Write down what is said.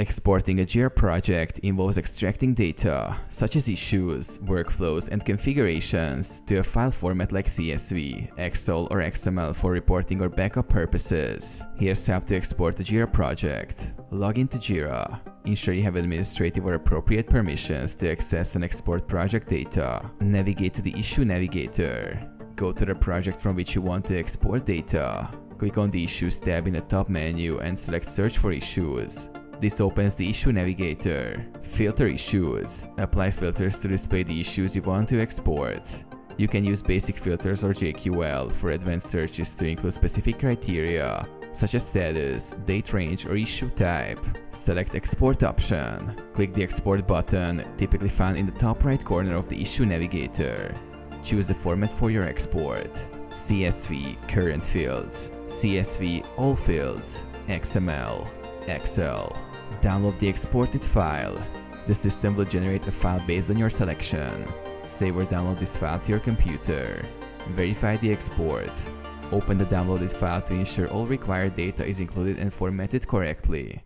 Exporting a Jira project involves extracting data, such as issues, workflows, and configurations, to a file format like CSV, Excel, or XML for reporting or backup purposes. Here's how to export a Jira project. Log into Jira. Ensure you have administrative or appropriate permissions to access and export project data. Navigate to the Issue Navigator. Go to the project from which you want to export data. Click on the Issues tab in the top menu and select Search for Issues. This opens the Issue Navigator. Filter issues. Apply filters to display the issues you want to export. You can use basic filters or JQL for advanced searches to include specific criteria, such as status, date range, or issue type. Select Export option. Click the Export button, typically found in the top right corner of the Issue Navigator. Choose the format for your export. CSV, current fields. CSV, all fields. XML, Excel. Download the exported file. The system will generate a file based on your selection. Save or download this file to your computer. Verify the export. Open the downloaded file to ensure all required data is included and formatted correctly.